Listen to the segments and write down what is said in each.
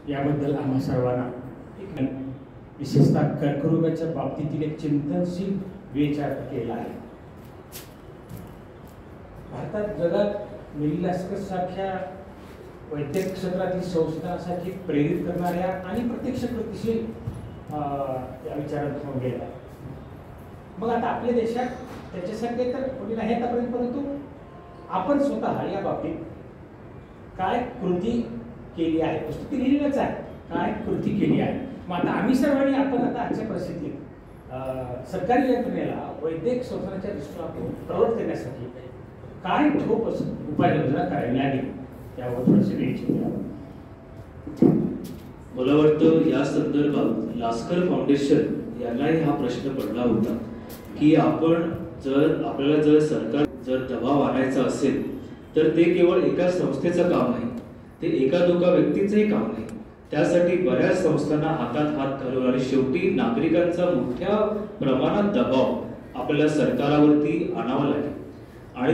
याबद्दल आम्हा सर्वांना विशेषतः कर्करोगाच्या बाबतीतील एक चिंतनशील विचार केला आहे। भारतात जगात मेरीलास्कर सारख्या वैद्यक क्षेत्रातील संशोधनासाठी प्रेरित करणाऱ्या आणि प्रत्यक्ष गतिशील या विचारात होऊन गेला। मग आता आपल्या देशात त्याच्यासाठी तर कोणी नाही आतापर्यंत, परंतु आपण स्वतः या बाबतीत काय कृती केली आहे, पुस्तकी लिहिलेलंच आहे, काय कृती केली आहे। मग आता आम्ही सर्वांनी आपण आता आजच्या परिस्थितीत सरकारी यंत्रणेला वैद्यक संशोधनाच्या दृष्टिकोनातून प्रवृत्त करण्यासाठी काय ठोस उपाययोजना करायला लागेल त्यावर थोडेसे विचार। मला वाटतं या संदर्भात लास्कर फाउंडेशन यांनाही हा प्रश्न पडला होता की आपण आपल्याला जर सरकार दबाव आणायचा असेल तर ते केवळ एका संस्थेचं काम नाही, ते एका दोघा व्यक्तीचंही काम नाही। त्यासाठी बऱ्याच संस्थांना हातात हात घालून आणि शेवटी नागरिकांचा मोठ्या प्रमाणात दबाव आपल्याला सरकारावरती आणावा लागेल। आणि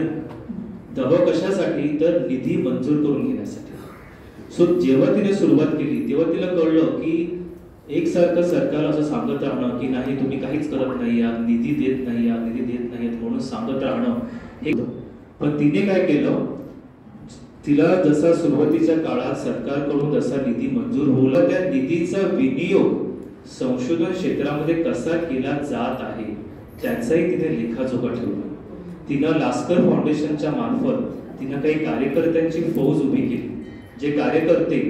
दबाव कशासाठी तर निधी मंजूर करून घेण्यासाठी। सो जेव्हा तिने सुरुवात केली तेव्हा तिला कळलं की एकसारखं सरकार असं सांगत राहणं की नाही तुम्ही काहीच करत नाही आहात, निधी देत नाही आहात, निधी देत नाहीत म्हणून सांगत राहणं हे। पण तिने काय केलं, तिला जसा सुरुवातीच्या काळात सरकारकडून जसा निधी मंजूर होला त्या निधीचा विनियोग संशोधन क्षेत्रामध्ये कसा केला जात आहे त्याचाही तिने लेखाजोखा ठेवला। तिनं लास्कर फाउंडेशनच्या मार्फत तिनं काही कार्यकर्त्यांची फौज उभी केली, जे कार्यकर्ते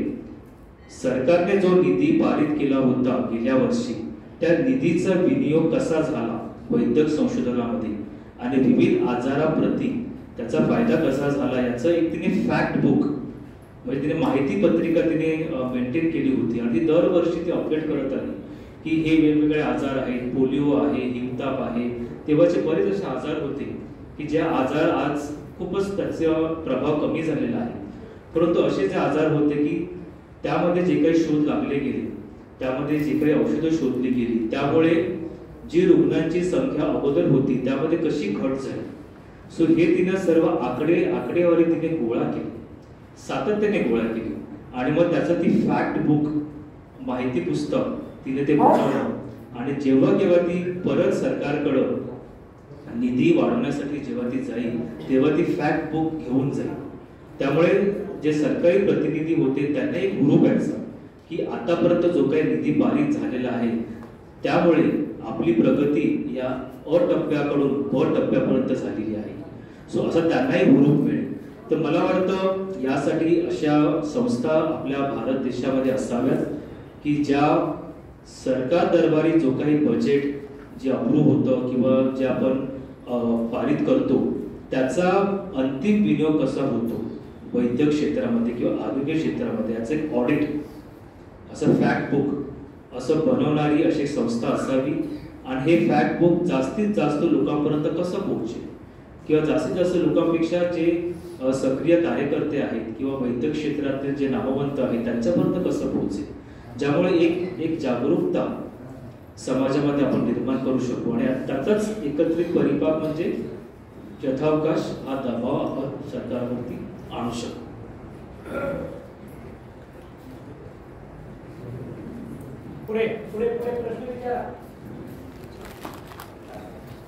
सरकारने जो निधी पारित केला होता गेल्या वर्षी त्या निधीचा विनियोग कसा झाला वैद्यक संशोधनामध्ये आणि विविध आजाराप्रती त्याचा फायदा कसा झाला याचं एक तिने फॅक्ट बुक म्हणजे तिने माहिती पत्रिका तिने मेंटेन केली होती आणि ती दरवर्षी ती अपडेट करत आली की हे वेगवेगळे आजार आहेत, पोलिओ आहे, हिमताप आहे, तेव्हाचे बरेच असे आजार होते की जे आजार आज खूपच त्याचा प्रभाव कमी झालेला आहे, परंतु असे जे आजार होते की त्यामध्ये जे काही शोध लागले गेले, त्यामध्ये जे काही औषधं शोधली गेली, त्यामुळे जी रुग्णांची संख्या अगोदर होती त्यामध्ये कशी घट झाली। सो हे तिने सर्व आकडेवारी तिने गोळा केली, सातत्याने गोळा केली आणि मग त्याचं ती फॅक्ट बुक माहिती पुस्तक तिने ते बनवलं आणि जेव्हा ती परत सरकारकडं निधी वाढवण्यासाठी जेव्हा ती जाईल तेव्हा ती फॅक्ट बुक घेऊन जाईल। त्यामुळे जे सरकारी प्रतिनिधी होते त्यांना एक हुरूप यायचा की आतापर्यंत जो काही निधी पारित झालेला आहे त्यामुळे आपली प्रगती या अ टप्प्याकडून ब टप्प्यापर्यंत झालेली आहे। सो असं त्यांनाही हुरूप मिळेल। तर मला वाटतं यासाठी अशा संस्था आपल्या भारत देशामध्ये असाव्यात की ज्या सरकार दरबारी जो काही बजेट जे अप्रूव्ह होतं किंवा जे आपण पारित करतो त्याचा अंतिम विनियोग कसा होतो वैद्यक क्षेत्रामध्ये किंवा आरोग्य क्षेत्रामध्ये याचं एक ऑडिट असं फॅक्ट बुक असं बनवणारी अशी संस्था असावी आणि हे फॅक्ट बुक जास्तीत जास्त लोकांपर्यंत कसं पोहोचेल किंवा जास्तीत जास्त लोकांपेक्षा जे सक्रिय कार्यकर्ते आहेत किंवा वैद्यक क्षेत्रातील जे नामवंत आहेत त्यांच्यापर्यंत कसं पोहोचेल, ज्यामुळे एक जागरूकता समाजामध्ये आपण निर्माण करू शकू आणि त्याचाच एकत्रित परिपाक म्हणजे यथावकाश हा दबाव आपण सरकारवरती आणू शकतो। पुढे पुढे पुढे प्रश्न विचारा।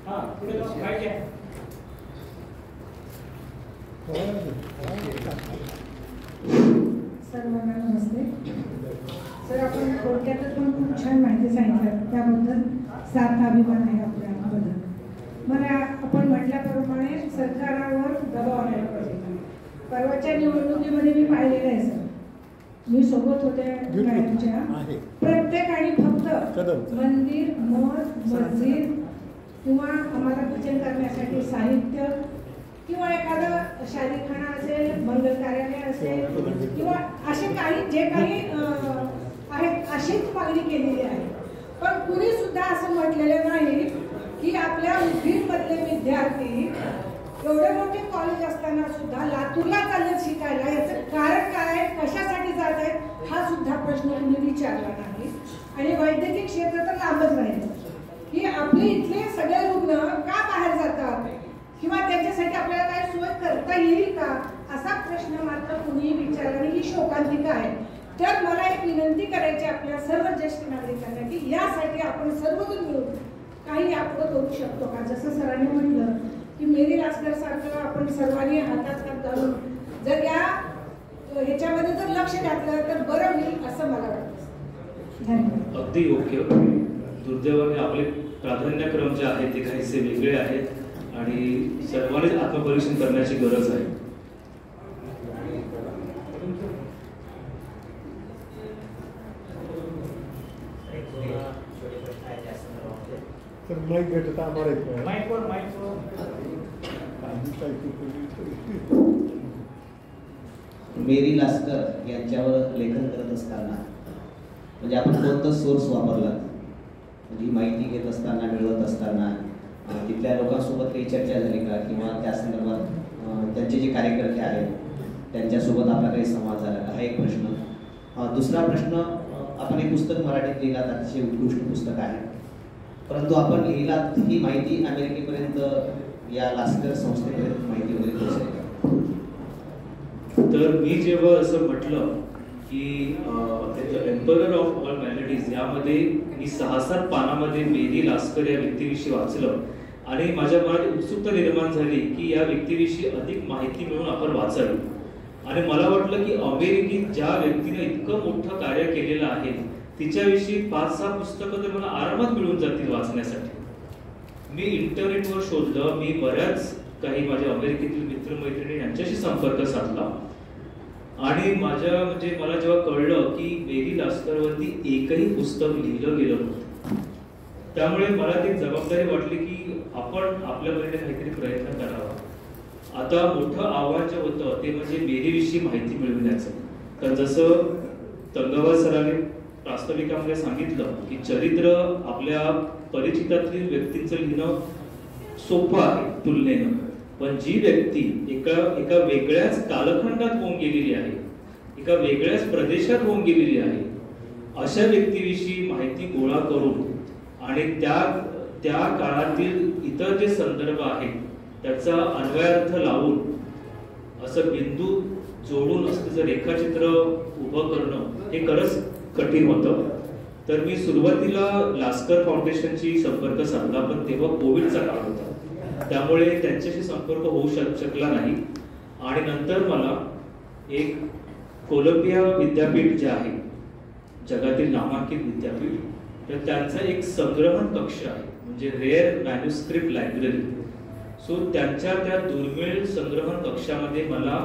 हां पुढे काय घ्या। सर्वांना नमस्ते। सर आपण थोडक्यातच पण खूप छान माहिती सांगितलं, त्याबद्दल सार्थ अभिमान आहे आपल्याबद्दल। मला आपण म्हटल्याप्रमाणे सरकारावर दबाव आणायला पाहिजे। परवाच्या निवडणुकीमध्ये मी पाहिलेलं आहे सर, मी सोबत होते मॅडमच्या, प्रत्येकाने फक्त मंदिर, मठ, मस्जिद किंवा आम्हाला भजन करण्यासाठी साहित्य किंवा एखादं शादीखाना असेल, मंगल कार्यालय असेल किंवा असे काही जे काही आहेत अशीच मागणी केलेली आहे। पण कुणी सुद्धा असं म्हटलेलं नाही की आपल्या बीडमधले विद्यार्थी एवढे मोठे कॉलेज असताना सुद्धा लातूरला चालत शिकायला याचं कारण काय, कशासाठी जात आहेत हा सुद्धा प्रश्न कुणी विचारला नाही। आणि वैद्यकीय क्षेत्र तर लांबच राहिलं की आपले इथले सगळे रुग्ण का बाहेर जातात किंवा त्यांच्यासाठी आपल्याला काही सोय करता येईल का असा प्रश्न मात्र कुणी विचारला नाही। ही शोकांतिका आहे तर मला एक विनंती करायची आपल्या सर्व ज्येष्ठ नागरिकांना की यासाठी आपण सर्वजण मिळून काही आपण करू शकतो का? जसं सरांनी म्हटलं की मेरी लास्कर सारखं आपण सर्वांनी हातात हात घालून जर या ह्याच्यामध्ये जर लक्ष घातलं तर बरं होईल असं मला वाटतं. धन्यवाद. अगदी योग्य. दुर्दैवाने आपले प्राधान्यक्रम जे आहेत ते काहीसे वेगळे आहेत आणि सर्वांनीच आत्मपरीक्षण करण्याची गरज आहे. तर माईक भेटत आम्हाला मेरी लास्कर यांच्यावर लेखन करत असताना म्हणजे आपण कोणतं सोर्स वापरला, म्हणजे ही माहिती घेत असताना मिळवत असताना तिथल्या लोकांसोबत काही चर्चा झाली का, किंवा त्या संदर्भात त्यांचे जे कार्यकर्ते आहेत त्यांच्यासोबत आपला काही संवाद झाला का, हा एक प्रश्न. दुसरा प्रश्न, आपण एक पुस्तक मराठीत लिहिलात, अतिशय उत्कृष्ट पुस्तक आहे, परंतु आपण लिहिलात ही माहिती अमेरिकेपर्यंत या लास्कर संस्थेपर्यंत माहिती वगैरे पोहोचली का? तर मी जेव्हा असं म्हटलं की एम्परर ऑफ ऑल मॅलिडीज यामध्ये मी 6-7 पानामध्ये मेरी लास्कर या व्यक्तीविषयी वाचलं आणि माझ्या मनात उत्सुकता निर्माण झाली की या व्यक्तीविषयी अधिक माहिती मिळून आपण वाचावी. आणि मला वाटलं की अमेरिकेत ज्या व्यक्तीने इतकं मोठं कार्य केलेलं आहे तिच्याविषयी 5-6 पुस्तकं तर मला आरामात मिळून जातील वाचण्यासाठी. मी इंटरनेटवर शोधलं, मी बऱ्याच काही माझ्या अमेरिकेतील मित्रमैत्रिणी यांच्याशी संपर्क साधला आणि म्हणजे मला जेव्हा कळलं की मेरी लास्करवरती एकही पुस्तक लिहिलं गेलं नव्हतं, त्यामुळे मला ती जबाबदारी वाटली की आपण आपल्याकडे काहीतरी प्रयत्न करावा. आता मोठं आव्हान जे होतं ते म्हणजे मेरीविषयी माहिती मिळवण्याचं. तर जसं तंगवार सरांनी प्रास्ताविकामध्ये सांगितलं की चरित्र आपल्या परिचितातील व्यक्तींचं लिहिणं सोपं आहे तुलनेनं, पण जी व्यक्ती एका वेगळ्याच कालखंडात होऊन गेलेली आहे, एका वेगळ्याच प्रदेशात होऊन गेलेली आहे, अशा व्यक्तीविषयी माहिती गोळा करून आणि त्या काळातील इतर जे संदर्भ आहेत त्याचा अन्वयार्थ लावून असं बिंदू जोडून असं त्याचं रेखाचित्र उभं करणं हे खरंच कठीण होतं. तर मी सुरुवातीला लास्कर फाउंडेशनशी संपर्क साधला, पण तेव्हा कोविडचा काळ होता, त्यामुळे त्यांच्याशी संपर्क होऊ शकला नाही. आणि नंतर मला एक कोलंबिया विद्यापीठ जे आहे जगातील नामांकित विद्यापीठ, तर त्यांचा एक संग्रहण कक्ष आहे म्हणजे रेअर मॅन्युस्क्रिप्ट लायब्ररी. सो त्यांच्या त्या दुर्मिळ संग्रहण कक्षामध्ये मला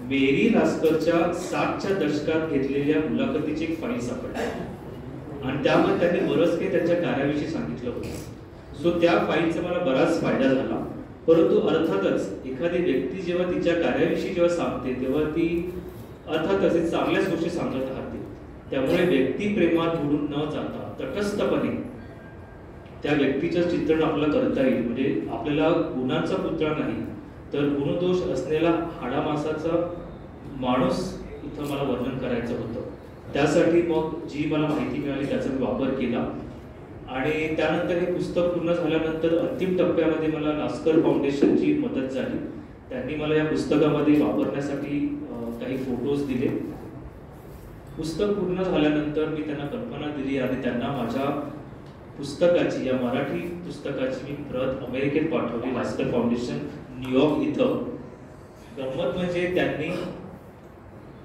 मेरी लास्करच्या 60च्या दशकात घेतलेल्या मुलाखतीची एक फाईल सापडली आणि त्यामध्ये त्यांनी बरंच काही त्यांच्या कार्याविषयी सांगितलं होतं. सो त्या फाईलचा मला बराच फायदा झाला. परंतु अर्थातच एखादी व्यक्ती जेव्हा तिच्या कार्याविषयी जेव्हा सांगते तेव्हा ती अर्थातच चांगल्याच गोष्टी सांगत राहते. त्यामुळे व्यक्ती प्रेमात बुडून न जाता तटस्थपणे त्या व्यक्तीचं चित्रण आपल्याला करता येईल. म्हणजे आपल्याला गुणांचा पुतळा नाही तर गुणदोष असलेला हाडामासाचा माणूस इथं मला वर्णन करायचं होतं. त्यासाठी मग जी मला माहिती मिळाली त्याचा मी वापर केला आणि त्यानंतर हे पुस्तक पूर्ण झाल्यानंतर अंतिम टप्प्यामध्ये मला लास्कर फाउंडेशनची मदत झाली. त्यांनी मला या पुस्तकामध्ये वापरण्यासाठी काही फोटोज दिले. पुस्तक पूर्ण झाल्यानंतर मी त्यांना कल्पना दिली आणि त्यांना माझ्या पुस्तकाची, या मराठी पुस्तकाची मी प्रत अमेरिकेत पाठवली, लास्कर फाउंडेशन न्यूयॉर्क इथं. गंमत म्हणजे त्यांनी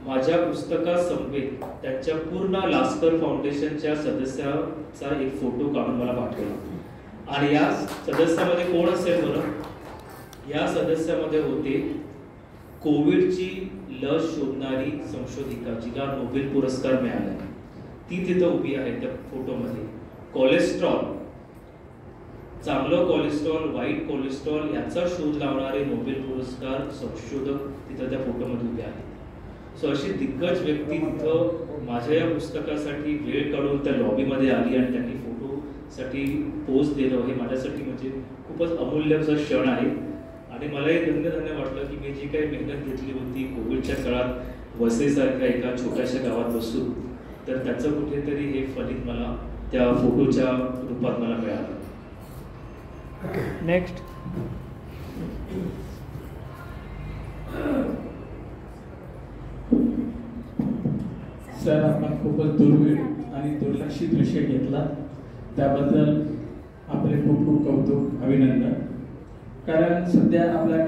माझ्या पुस्तकासमवेत त्यांच्या पूर्ण लास्कर फाउंडेशनच्या सदस्याचा एक फोटो काढून मला पाठवला. आणि या सदस्यामध्ये कोण असेल बरं? या सदस्यामध्ये होते कोविडची लस शोधणारी संशोधिका जिला नोबेल पुरस्कार मिळाला, ती तिथं उभी आहे त्या फोटोमध्ये. कोलेस्ट्रॉल, चांगलं कोलेस्ट्रॉल, वाईट कोलेस्ट्रॉल याचा शोध लावणारे नोबेल पुरस्कार संशोधक तिथं त्या फोटोमध्ये उभे आहेत. सो अशी दिग्गज व्यक्ती तिथं माझ्या या पुस्तकासाठी वेळ काढून त्या लॉबीमध्ये आली आणि त्यांनी फोटोसाठी पोज दिलं. हे माझ्यासाठी म्हणजे खूपच अमूल्य असा क्षण आहे आणि मलाही धन्य वाटलं की मी जी काही मेहनत घेतली होती कोविडच्या काळात वसईसारख्या एका छोट्याशा गावात बसून, तर त्याचं कुठेतरी हे फलित मला त्या फोटोच्या रूपात मला मिळालं. नेक्स्ट. सर, आपण खूपच दुर्मिळ आणि दुर्लक्षित विषय घेतला, त्याबद्दल आपले खूप खूप कौतुक, अभिनंदन. कारण सध्या आपल्या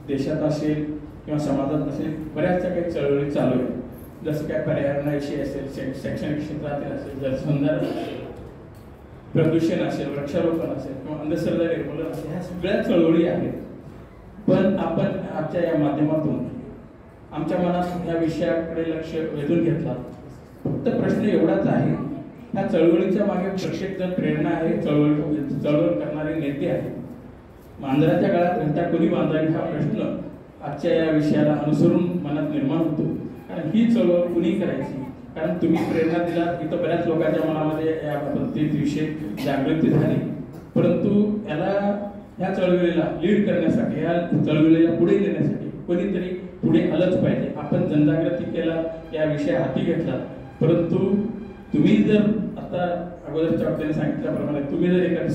देशात असेल किंवा समाजात असेल बऱ्याचशा काही चळवळी चालू आहेत. जसं काय पर्यावरणाविषयी असेल, शैक्षणिक क्षेत्रातील असेल, जलसंधारण असेल, प्रदूषण असेल, वृक्षारोपण असेल किंवा अंधश्रद्धा निर्मूलन असेल, ह्या सगळ्या चळवळी आहेत. पण आपण आजच्या या माध्यमातून आमच्या मनात या विषयाकडे लक्ष वेधून घेतला. फक्त प्रश्न एवढाच आहे, ह्या चळवळीच्या मागे प्रत्येक जण प्रेरणा आहे, चळवळ करणारे नेते आहेत. मांजराच्या गळ्यात घंटा कोणी बांधावी हा प्रश्न आजच्या या विषयाला अनुसरून मनात निर्माण होतो. कारण ही चळवळ कुणी करायची, कारण तुम्ही प्रेरणा दिला, इथं बऱ्याच लोकांच्या मनामध्ये या विषय जागृती झाली. परंतु ह्या चळवळीला लीड करण्यासाठी, ह्या चळवळीला पुढे नेण्यासाठी कोणीतरी पुढे आलंच पाहिजे. आपण जनजागृती केला, या विषय हाती घेतला. परंतु तुम्ही जर आता अगोदरच्या वक्त्याने सांगितल्याप्रमाणे तुम्ही जर एखादी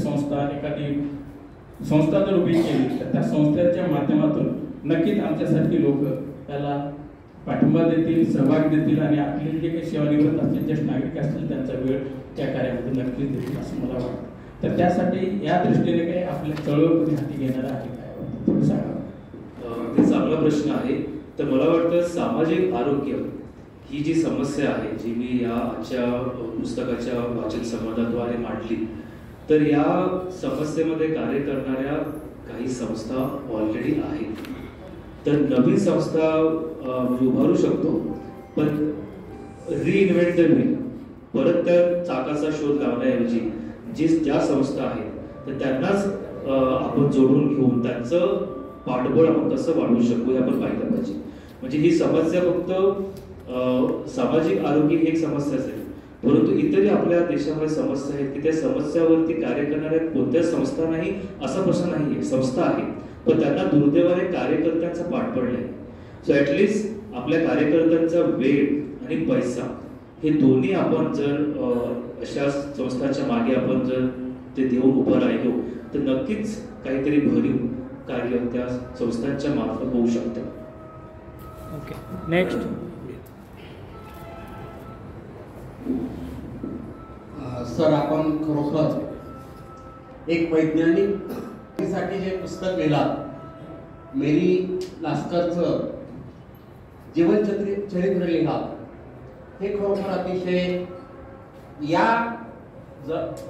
संस्था जर उभी केली तर त्या संस्थेच्या माध्यमातून नक्कीच आमच्यासारखी लोक त्याला पाठिंबा देतील, सहभाग देतील आणि आपले जे काही सेवानिवृत्त असतील, ज्येष्ठ नागरिक असतील, त्यांचा वेळ त्या कार्यामध्ये नक्कीच देतील असं मला वाटतं. तर त्यासाठी या दृष्टीने काही आपल्या चळवळ कधी हाती घेणार आहे काय थोडं सांगा. ते चांगला प्रश्न आहे. तर मला वाटतं सामाजिक आरोग्य ही जी समस्या आहे, जी मी या आजच्या पुस्तकाच्या वाचन संवादाद्वारे मांडली, तर या समस्येमध्ये कार्य करणाऱ्या काही संस्था ऑलरेडी आहेत. तर नवीन संस्था उभारू शकतो, पण रिइन्व्हेंट द व्हील, परत त्या चाकाचा शोध लावण्याऐवजी ज्या संस्था आहेत तर त्यांनाच आपण जोडून घेऊन त्यांचं पाठबळ आपण कसं वाढवू शकू हे आपण पाहिलं पाहिजे. म्हणजे ही समस्या फक्त सामाजिक आरोग्य ही एक समस्या असेल, परंतु इतरही आपल्या देशामध्ये समस्या आहेत की त्या समस्यावरती कार्य करणाऱ्या कोणत्याच संस्था नाही असा प्रश्न नाहीये. संस्था आहे, पण त्यांना दुर्दैवाने कार्यकर्त्यांचा पाठबळ नाही. सो ॲटलिस्ट आपल्या कार्यकर्त्यांचा वेळ आणि पैसा हे दोन्ही आपण जर अशा संस्थांच्या मागे आपण जर ते देऊन उभं राहिलो तर नक्कीच काहीतरी भरीव कार्य त्या संस्थांच्या मार्फत होऊ शकतं. Okay, next. सर, आपण खरोखर एक वैज्ञानिक साठी जे पुस्तक लिहिलं, मेरी लास्करचं जीवनचरित्र लिहिलं, हे खरोखर अतिशय या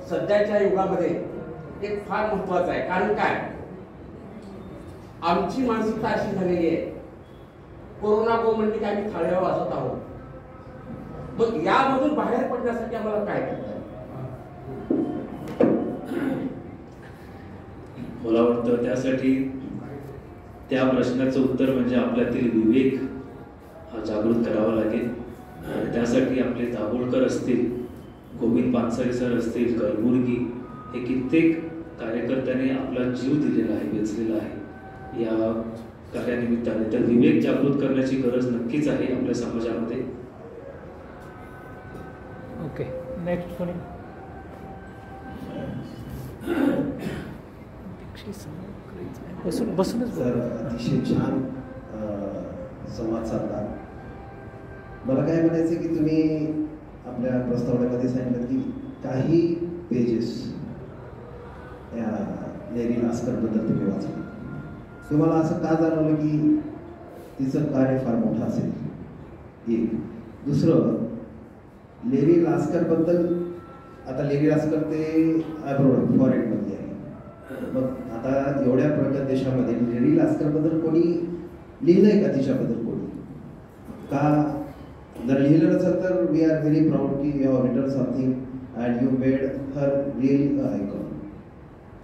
सध्याच्या युगामध्ये एक फार महत्वाचं आहे. कारण काय, आमची मानसिकता अशी झालेली आहे, कोरोना गो म्हणजे की आम्ही थाळ्यावर वाजत आहोत. मग यामधून बाहेर पडण्यासाठी आम्हाला काय करता येईल? मला वाटतं त्यासाठी त्या प्रश्नाचं उत्तर म्हणजे आपल्यातील विवेक हा जागृत करावा लागेल. आणि त्यासाठी आपले दाभोळकर असतील, गोविंद पानसरे सर असतील, कलबुर्गी, हे कित्येक कार्यकर्त्यांनी आपला जीव दिलेला आहे, वेचलेला आहे या कार्यानिमित्ताने. तर विवेक जागृत करण्याची गरज नक्कीच आहे आपल्या समाजामध्ये. ओके, नेक्स्ट कोणी. बसूनच सर, अतिशय छान संवाद साधला. मला काय म्हणायचं की तुम्ही आपल्या प्रस्तावनेमध्ये सांगितलं की काही पेजेस या लेरी लास्करबद्दल तुम्ही वाचले. तुम्हाला असं का जाणवलं की तिचं कार्य फार मोठं असेल? एक. दुसरं, लेरी लास्करबद्दल, आता लेरी लास्कर ते अब्रॉड फॉरेनमध्ये आहे. मग आता एवढ्या प्रगत देशामध्ये लेडी लास्करबद्दल कोणी लिहिलंय का? तिच्याबद्दल कोणी का? जर लिहिलं नसेल तर वी आर व्हेरी प्राऊड की you have written something and you made her really icon.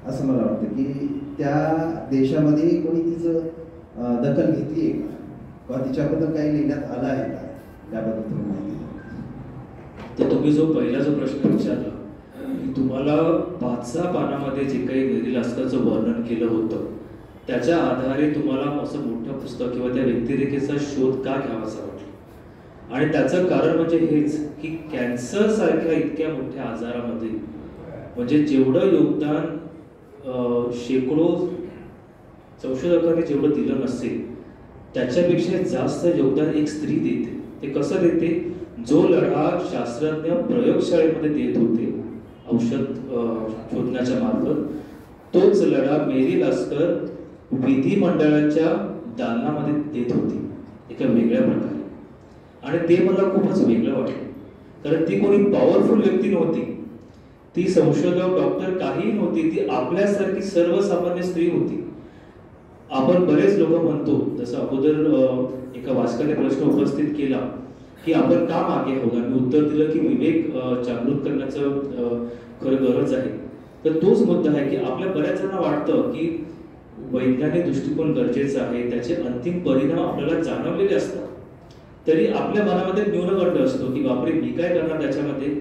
असं मला वाटतं की त्या देशामध्ये कोणी तिचं दखल घेतली आहे का, किंवा तिच्याबद्दल काही लिहिण्यात आलं आहे का, त्याबद्दल थोडी माहिती द्या. तर तुम्ही जो पहिला जो प्रश्न विचारला की तुम्हाला 5-6 पानामध्ये जे काही लेरी लास्करचं वर्णन केलं होतं त्याच्या आधारे तुम्हाला असं मोठं पुस्तक किंवा त्या व्यक्तिरेखेचा शोध का घ्यावासा वाटला. आणि त्याचं कारण म्हणजे हेच की कॅन्सर सारख्या इतक्या मोठ्या आजारामध्ये म्हणजे जेवढं योगदान शेकडो संशोधकांनी जेवढं दिलं नसेल त्याच्यापेक्षा जास्त योगदान एक स्त्री देते. ते कसं देते जो लढा शास्त्रज्ञ प्रयोगशाळेमध्ये देत होते औषध शोधण्याच्या मार्फत, तोच लढा मेरी लास्कर विधिमंडळाच्या दालनामध्ये देत होती एका वेगळ्या प्रकारे. आणि ते मला खूपच वेगळं वाटलं, कारण ती कोणी पॉवरफुल व्यक्ती नव्हती, ती संशोधक डॉक्टर काही नव्हती, ती आपल्यासारखी सर्वसामान्य स्त्री होती. आपण बरेच लोक म्हणतो, जसं अगोदर एका वाचकाने प्रश्न उपस्थित केला की आपण का मागे आहोत, आणि उत्तर दिलं की विवेक जागृत करण्याचं खरं गरज आहे. तर तोच मुद्दा आहे की आपल्या बऱ्याच जणांना वाटतं की वैज्ञानिक दृष्टिकोन गरजेचा आहे, त्याचे अंतिम परिणाम आपल्याला जाणवलेले असतात, तरी आपल्या मनामध्ये न्यूनगंड असतो की बापरे मी काय करणार त्याच्यामध्ये,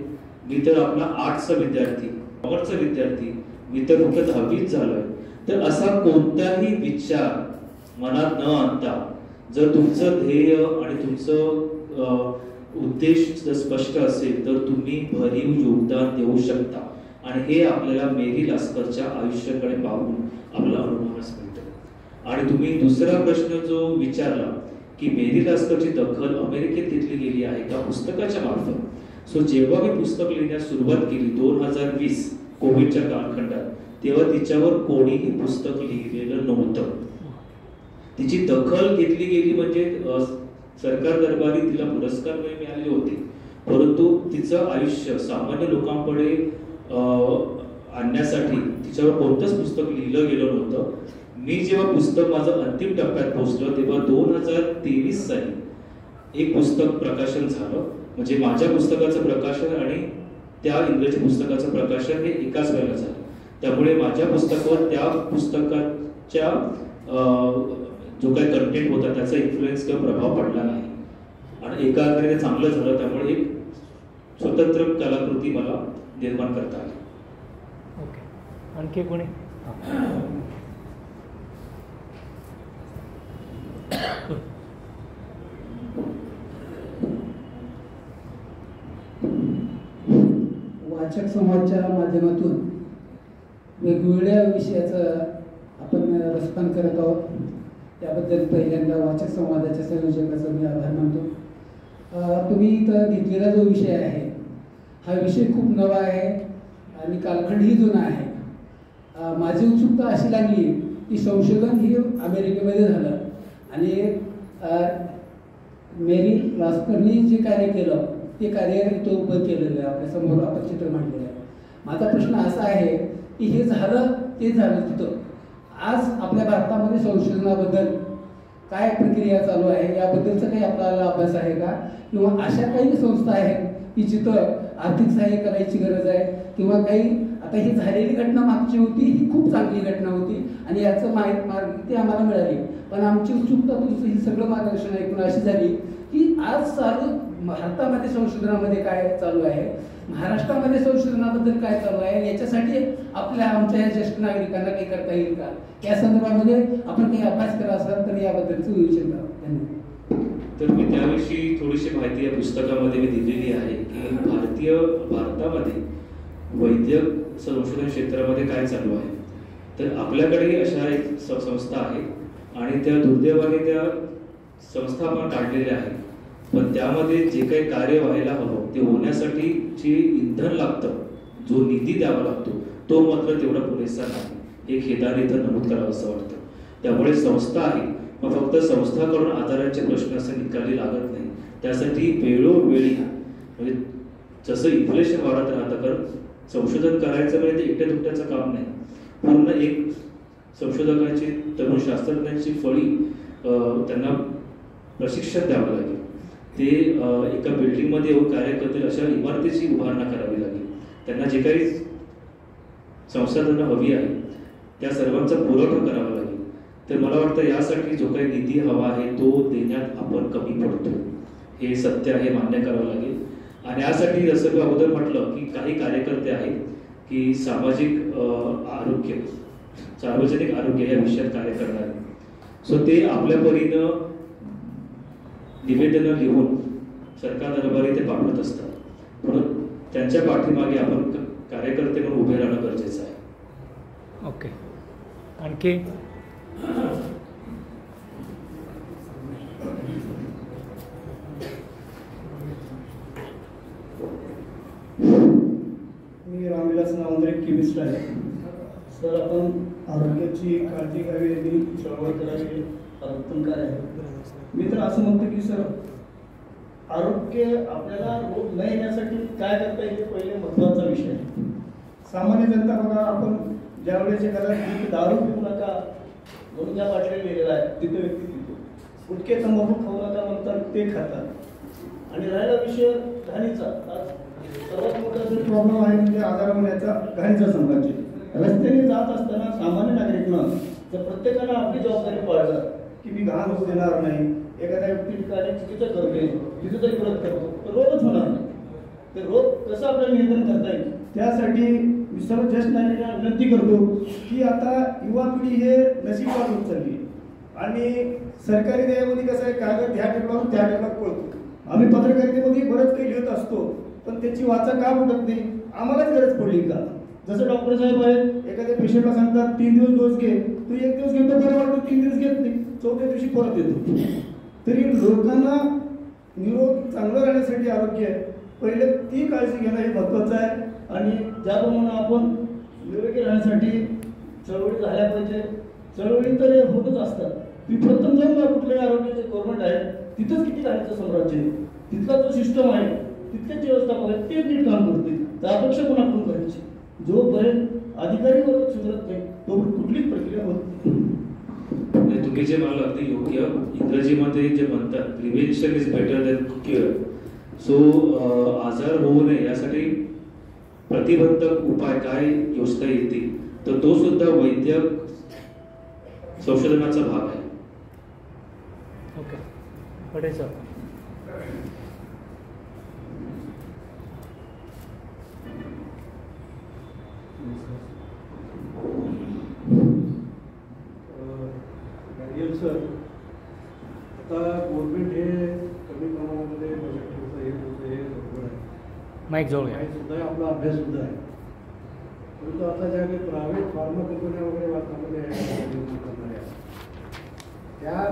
मी तर आपला आर्ट्सचा विद्यार्थी, कॉमर्सचा विद्यार्थी, मी तर फक्त 10वीच झालोय. तर असा कोणताही विचार मनात न आणता जर तुमचं ध्येय आणि तुमचं उद्देश जर स्पष्ट असेल तर तुम्ही भरीव योगदान देऊ शकता. आणि हे आपल्याला मेरी लास्करच्या आयुष्याकडे पाहून आपल्याला अनुभवण्यास मिळतं. आणि तुम्ही दुसरा प्रश्न जो विचारला की मेरी लास्करची दखल अमेरिकेत घेतली गेली आहे का पुस्तकाच्या मार्फत. सो जेव्हा मी पुस्तक लिहिण्यास सुरुवात केली 2020 कोविडच्या कालखंडात, तेव्हा तिच्यावर कोणीही पुस्तक लिहिलेलं नव्हतं. तिची दखल घेतली गेली म्हणजे सरकार दरबारी तिला पुरस्कार मिळालेले होते, परंतु तिचं आयुष्य सामान्य लोकांकडे आणण्यासाठी तिच्यावर कोणतंच पुस्तक लिहिलं गेलं नव्हतं. मी जेव्हा पुस्तक माझं अंतिम टप्प्यात पोहोचलं तेव्हा 2023 साली एक पुस्तक प्रकाशन झालं. म्हणजे माझ्या पुस्तकाचं प्रकाशन आणि त्या इंग्रजी पुस्तकाचं प्रकाशन हे एकाच वेळेला झालं. त्यामुळे माझ्या पुस्तकावर त्या पुस्तकाच्या जो काही कंटेंट होता त्याचा इन्फ्लुएन्स किंवा प्रभाव पडला नाही, आणि एका अर्थाने चांगलं झालं. त्यामुळे एक स्वतंत्र कलाकृती मला निर्माण करता आली. ओके, आणखी कोणी? वाचक संवादच्या माध्यमातून वेगवेगळ्या विषयाचं आपण रसपान करत आहोत. त्याबद्दल पहिल्यांदा वाचक संवादाच्या संयोजकाचा मी आभार मानतो. तुम्ही इथं घेतलेला जो विषय आहे हा विषय खूप नवा आहे आणि कालखंडही जुना आहे. माझी उत्सुकता अशी लागली की संशोधन हे अमेरिकेमध्ये झालं आणि मेरी लास्करनी जे कार्य केलं ते कार्य इथं उभं केलेलं आहे, आपल्यासमोर आपण चित्र मांडलेलं आहे. माझा प्रश्न असा आहे की हे झालं ते झालं तिथं, आज आपल्या भारतामध्ये संशोधनाबद्दल काय प्रक्रिया चालू आहे याबद्दलचा काही आपल्याला अभ्यास आहे का, किंवा अशा काही संस्था आहेत की जिथं आर्थिक सहाय्य करायची गरज आहे, किंवा काही आता ही झालेली घटना मागची होती, ही खूप चांगली घटना होती आणि याचं माहिती आम्हाला मिळाली, पण आमची उत्सुकता तुमचं ही सगळं मार्गदर्शन ऐकून अशी झाली की आज चालू भारतामध्ये संशोधनामध्ये काय चालू आहे, महाराष्ट्रामध्ये संशोधनाबद्दल काय चालू आहे, याच्यासाठी आमच्या ज्येष्ठ नागरिकांना काही करता येईल का, या संदर्भामध्ये आपण काही अभ्यास केला असाल तर याबद्दलचं विवेचन करा. धन्यवाद. तर मी त्याविषयी थोडीशी माहिती या पुस्तकामध्ये मी दिलेली आहे की भारतामध्ये वैद्यक संशोधन क्षेत्रामध्ये काय चालू आहे. तर आपल्याकडे अशा एक संस्था आहे आणि त्या दुर्दैवाने त्या संस्था आपण काढलेल्या आहेत, पण त्यामध्ये जे काही कार्य व्हायला हवं ते होण्यासाठी जे इंधन लागतं, जो निधी द्यावा लागतो तो मात्र तेवढा पुरेसा नाही, हे खेदाने इथं नमूद करावं असं वाटतं. त्यामुळे संस्था आहे, मग फक्त संस्थाकडून आजाराचे प्रश्न असे निकाली लागत नाही. त्यासाठी वेळोवेळी म्हणजे जसं इन्फ्लेशन वाढत राहतं, कारण संशोधन करायचं म्हणजे ते एकट्या दुकट्याचं काम नाही, पूर्ण एक संशोधकाची तरुण शास्त्रज्ञांची फळी त्यांना प्रशिक्षण द्यावं लागेल. ते एका बिल्डिंगमध्ये येऊन कार्य करतील अशा इमारतीची उभारणा करावी लागेल. त्यांना जे काही संसाधनं हवी आहे त्या सर्वांचा पुरवठा करावा लागेल. तर मला वाटतं यासाठी जो काही निधी हवा आहे तो देण्यात आपण कमी पडतो, हे सत्य आहे, मान्य करावं लागेल. आणि यासाठी जसं मी अगोदर म्हटलं की काही कार्यकर्ते आहेत की सामाजिक आरोग्य, सार्वजनिक आरोग्य या विषयात कार्य करणारे, सो ते आपल्या परीनं निवेदनं लिहून सरकार दरबारी ते पाठवत असतात, म्हणून त्यांच्या पाठीमागे आपण कार्यकर्ते म्हणून उभे राहणं गरजेचं आहे. ओके, आणखी? विलास नावंदर एक केमिस्ट आहे. सर, आपण आरोग्याची काळजी घ्यावी आणि चळवळ करावी हे उत्तम कार्य आहे. मी तर असं म्हणतो की सर, आरोग्य आपल्याला रोग न येण्यासाठी काय करता येईल पहिले महत्त्वाचा विषय आहे. सामान्य जनता बघा, आपण ज्यावेळेस एखादा दारू पिऊ नका म्हणून ज्या बाटल्या लिहिलेला आहे तिथे व्यक्ती पितो. गुटखे तंबाखू खाऊ नका म्हणतात ते खातात. आणि राहिला विषय घाणीचा, सर्वात मोठा जो प्रॉब्लेम आहे म्हणजे आजार होण्याचा घाणीचा संघाचे. रस्त्याने जात असताना सामान्य नागरिकांना जर प्रत्येकानं आपली जबाबदारी पाळलं की मी घाण होऊ देणार नाही, एखाद्या व्यक्ती ठिकाणी चुकीचं करते तिथं तरी विरोध करतो तर रोगच होणार नाही. ते रोग कसं आपल्याला नियंत्रण करता येईल त्यासाठी मी सर्व ज्येष्ठ नागरिकांना विनंती करतो की आता युवा पिढी हे नशीबवान होत चालली आणि सरकारी न्यायामध्ये कसं आहे, कागद ह्या टेबलावर त्या टेबलात पळतो. आम्ही पत्रकारितेमध्ये बरंच काही लिहित असतो पण त्याची वाचा का फुटत नाही, आम्हालाच गरज पडली का? जसं डॉक्टर साहेब आहेत, एखाद्या पेशंटला सांगतात 3 दिवस डोस घे, तू 1 दिवस घेतो बरं वाटतं, 3 दिवस घेत नाही, 4थ्या दिवशी परत येतो. तरी लोकांना निरोग चांगलं राहण्यासाठी आरोग्य पहिले ती काळजी घेणं हे महत्त्वाचं आहे. आणि ज्याप्रमाणे आपण निरोगी राहण्यासाठी चळवळी झाल्या पाहिजे. चळवळी तर होतच असतात. ती प्रथम जाऊन कुठल्याही आरोग्याचे गव्हर्नमेंट आहे तिथंच किती घाणीचं साम्राज्य आहे, तिथला जो सिस्टम आहे तिथलेच व्यवस्थापक आहे तेच नीट काम करते. तर अपेक्षा कोणाकडून करायची? जोपर्यंत अधिकारी वर्ग सुधारत नाही तोपर्यंत कुठलीच प्रक्रिया होत नाही. तुम्ही जे मला अगदी योग्य, इंग्रजीमध्ये जे म्हणतात prevention is better than cure. So आजार होऊ नये यासाठी प्रतिबंधक उपाय काय योजता येतील तर तो सुद्धा वैद्यक संशोधनाचा भाग आहे. ओके, पुढे सर. सर, आता गव्हर्नमेंट हे कमी प्रमाणामध्ये बजेट ठेवतं हे बरोबर आहे. माईक जवळ घ्या. सुद्धा आपला अभ्यास सुद्धा आहे. परंतु आता ज्या काही प्रायव्हेट फार्मा कंपन्या वगैरे भारतामध्ये करणाऱ्या त्या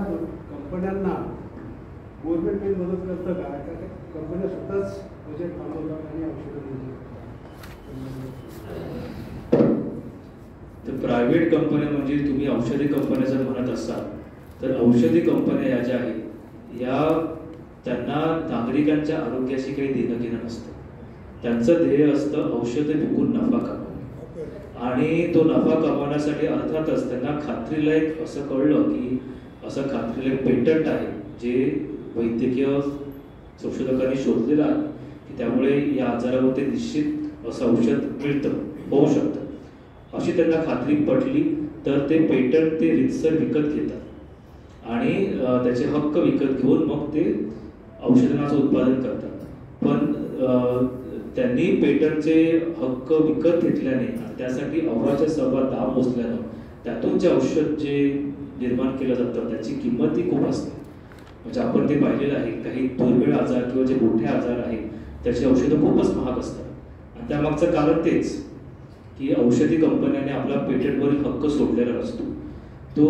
कंपन्यांना गव्हर्नमेंट काही मदत करतं का? त्या कंपन्या स्वतःच बजेट थांबवतात आणि औषधं देतात. तर प्रायव्हेट कंपन्या म्हणजे तुम्ही औषधी कंपन्या जर म्हणत असाल तर औषधी कंपन्या या ज्या आहेत या त्यांना नागरिकांच्या आरोग्याशी काही देणं घेणं नसतं. त्यांचं ध्येय असतं औषधं विकून नफा कमवणं आणि तो नफा कमवण्यासाठी अर्थातच त्यांना खात्रीलायक असं कळलं की असं खात्रीलायक पेटंट आहे जे वैद्यकीय संशोधकांनी शोधलेलं आहे की त्यामुळे या आजारावर ते निश्चित असं औषध मिळतं होऊ शकतं अशी त्यांना खात्री पटली तर ते पेटंट ते रितसर विकत घेतात आणि त्याचे हक्क विकत घेऊन मग ते औषधाचं उत्पादन करतात. पण त्यांनी पेटंटचे हक्क विकत घेतल्याने आणि त्यासाठी अव्वाच्या सव्वा दाम मोजल्यानं त्यातून जे औषध जे निर्माण केलं जातं त्याची किंमत ही खूप असते. म्हणजे आपण ते पाहिलेलं आहे काही दुर्मिळ आजार किंवा जे मोठे आजार आहेत त्याची औषधं खूपच महाग असतात आणि त्यामागचं कारण तेच की औषधी कंपन्याने आपला पेटंटवरील हक्क सोडलेला नसतो तो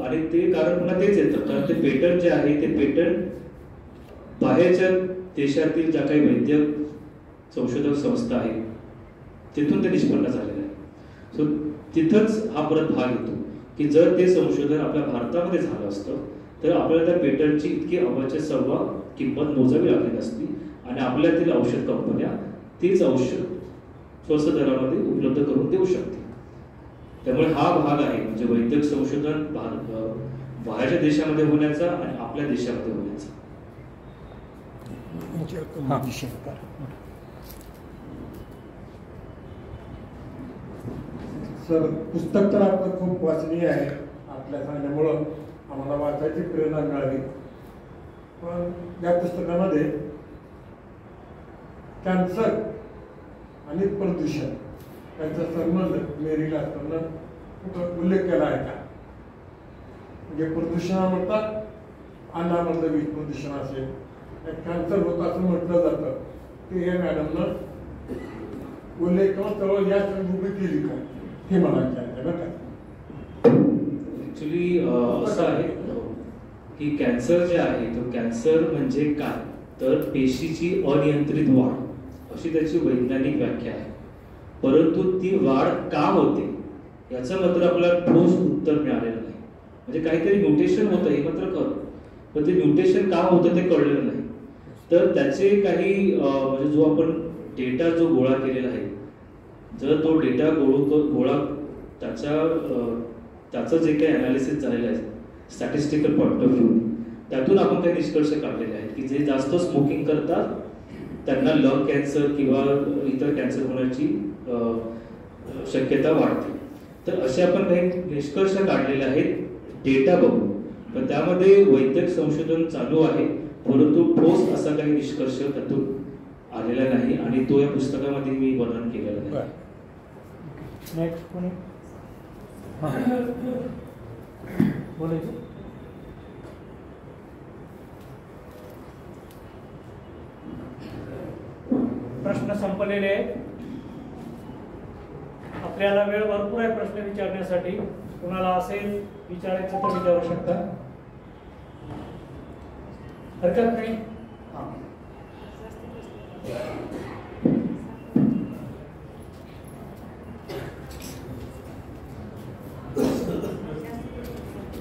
आणि ते कारण पुन्हा तेच येतं कारण ते पेटंट जे आहे ते पेटंट बाहेरच्या देशातील ज्या काही वैद्यक संशोधक संस्था आहेत तिथून ते निष्पन्न झालेलं आहे. सो तिथंच हा परत भाग येतो की जर ते संशोधन आपल्या भारतामध्ये झालं असतं तर आपल्याला त्या पेटंटची इतकी अव्वाच्या सव्वा किंमत मोजावी लागली नसती आणि आपल्यातील औषध कंपन्या तीच औषध स्वस्त दरामध्ये उपलब्ध करून देऊ शकते. त्यामुळे हा भाग आहे म्हणजे वैद्यक संशोधन बाहेरच्या देशामध्ये होण्याचा आणि आपल्या देशामध्ये होण्याचा. सर, पुस्तक तर आपलं खूप वाचनीय आहे. आपल्या सांगण्यामुळं आम्हाला वाचायची प्रेरणा मिळाली. पण या पुस्तकामध्ये कॅन्सर आणि प्रदूषण यांचा संबंध मेरीला असताना उल्लेख केला आहे का? म्हणजे प्रदूषणामधलं अन्नामधलं वीज प्रदूषण असेल कॅन्सर होत असं म्हटलं जातं ते हे मॅडमनं उल्लेख किंवा चळवळ या उभी केली का हे मला विचारायचं बरं का. ऍक्च्युली असं आहे की कॅन्सर जे आहे तो कॅन्सर म्हणजे काय तर पेशीची अनियंत्रित वाढ अशी त्याची वैज्ञानिक व्याख्या आहे. परंतु ती वाढ का होते याचं मात्र आपल्याला ठोस उत्तर मिळालेलं नाही. म्हणजे काहीतरी म्युटेशन होतं हे मात्र खरं, पण ते म्युटेशन का होतं ते कळलेलं नाही. तर त्याचे काही म्हणजे जो आपण डेटा जो गोळा केलेला आहे, जर तो डेटा गोळा त्याचं जे काही अनालिसिस झालेलं आहे स्टॅटिस्टिकल पॉईंट ऑफ व्ह्यू, त्यातून आपण काही निष्कर्ष काढलेले आहेत की जे जास्त स्मोकिंग करतात त्यांना लंग कॅन्सर किंवा इतर कॅन्सर होण्याची शक्यता वाढते. तर असे आपण काही निष्कर्ष काढलेले आहेत डेटा बघून, पण त्यामध्ये वैद्यक संशोधन चालू आहे, परंतु ठोस असा काही निष्कर्ष त्यातून आलेला नाही आणि तो या पुस्तकामध्ये मी वर्णन केलेला नाही. नेक्स्ट कोणी बोलायचं? प्रश्न संपलेले आहेत. आपल्याला वेळ भरपूर आहे प्रश्न विचारण्यासाठी. कुणाला असेल विचारायचं तर विचारू शकता, हरकत नाही.